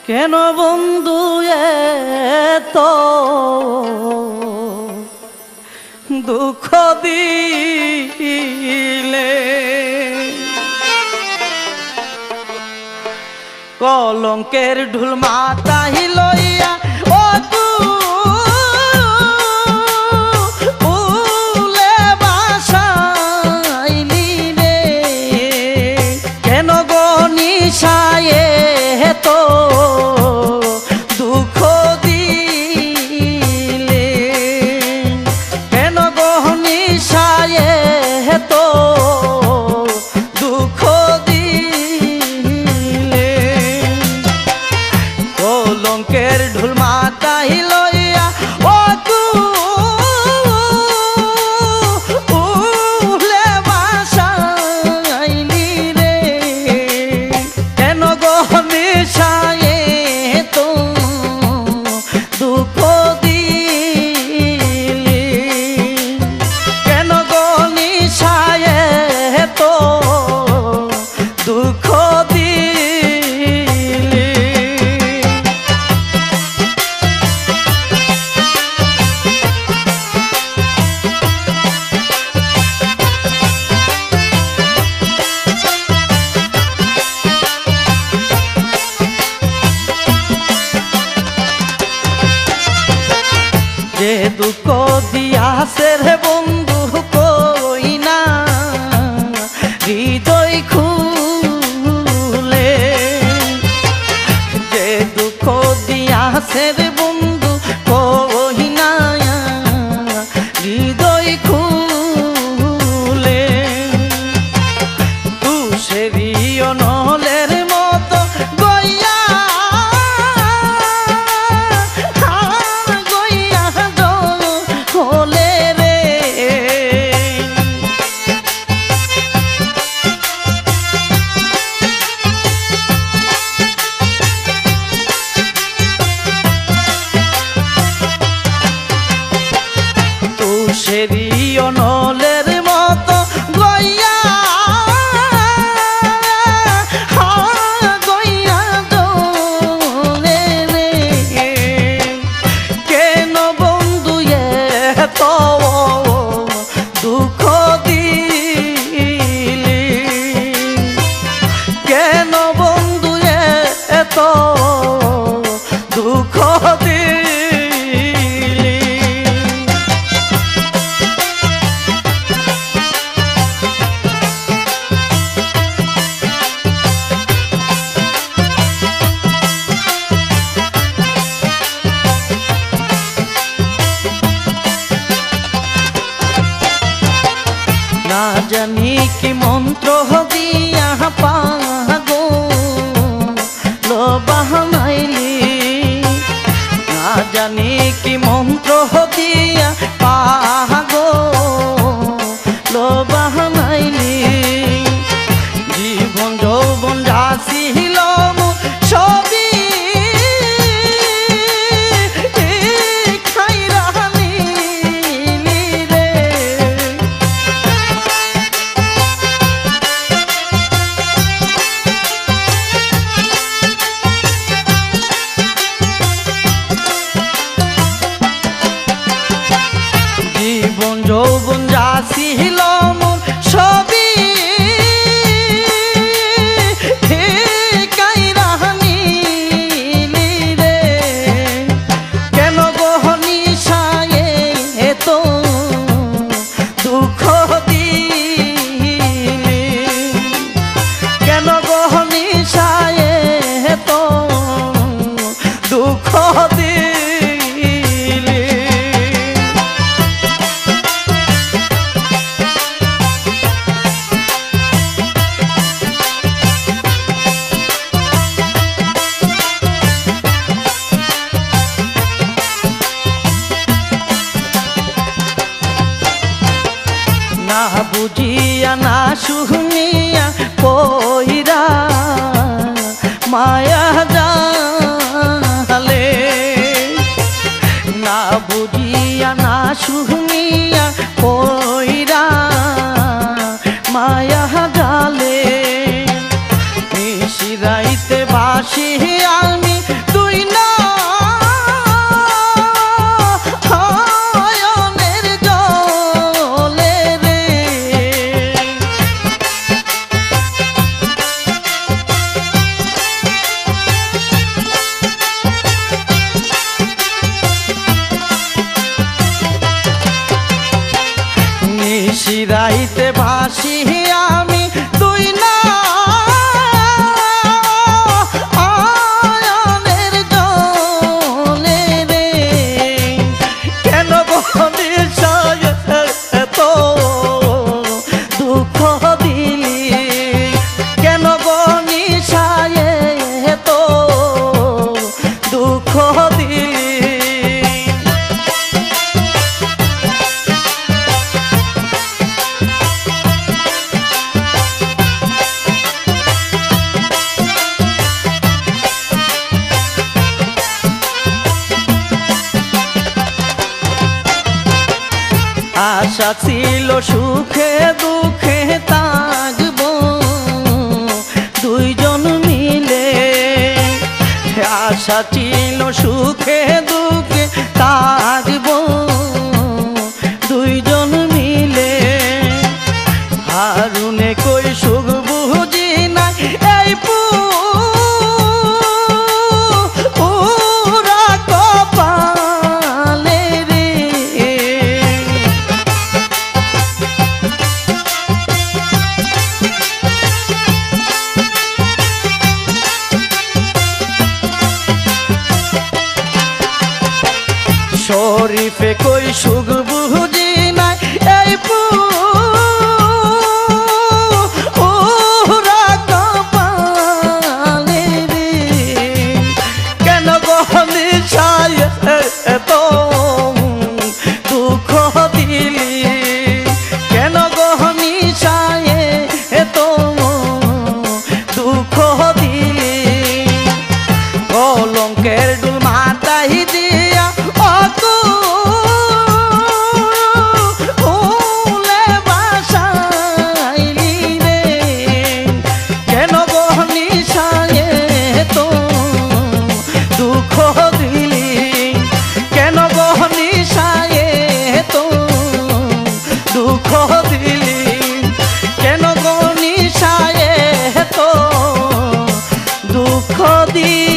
কেন বন্ধু এত দুঃখ দিলে, কলঙ্কের ঢুল মাথায় লইয়া ও তুলে বাসাইলি রে, কেন গো নিশায় তো দুঃখ দিলে, কেন গো নিশায় তো দুঃখ দিলে, কলঙ্কের ঢুল মাথায় লইয়া ও তুলে বাসাইলি রে, কেন গো নিশায় তো দুঃখ দিলি, কেন গো নিশায় তো দুঃখ দিলি। যে দুঃখ দিয়াছে রে বন্ধু কই না হৃদয় খুলে, যে দুঃখ দিয়াছে রে বন্ধু কই না হৃদয় খুলে, তুষেরি অনলের মতো গইয়া হলে রে, তুষেরি অনলের মতো গইয়া গইয়া দোলে রে, কেন বন্ধু এত দুঃখ দিলি, কেন বন্ধু এত দুঃখ দিলি। না জানি কি মন্ত্র দিয়া পাগো লো বাহানাইলি, না জানি কি মন্ত্র দিয়া পাগো লো বাহানাইলি, জীবন যৌবন যাছিল সবই খাইরা নিলি রে, জীবন যৌবন যাছিল সবই কাইরা নিলি রে, কেন গো নিশায় তো দুঃখ দিলি, কেন গো নিশায় তো দুঃখ দিলি। না বুঝিয়া না শুনিয়া কইরা মায়া জালে, না বুঝিয়া না শুনিয়া কইরা মায়া জালে, নিশিরাইতে বাসি আমি নিশিরাইতে ভাসি আমি তুই না আয়নের জলে রে কেন গো নিশায় এত দুঃখ দিলি কেন গো নিশায় এত দুঃখ দিলি আশা ছিল সুখে দুঃখে থাকবো দুইজন মিলে আশা ছিল সুখে দুঃখে থাকবো দুইজন মিলে হারুনে কই সুখ বুঝি না এই পুরা কপালে রে শরীফে কই সুখ বুঝি নাই এই পুরা কপালে রে কেন গো নিশায় এত দুঃখ দিলি কেন গো নিশায় এত দুঃখ দিলি কলঙ্কের ডুল মাথায় দিয়া ফুলে বাসাইলি রে কেন গো নিশায় তো দুঃখ দিলি কেন গো নিশায় তো দুঃখ দিলি কেন গো নিশায় তো দুঃখ দিলি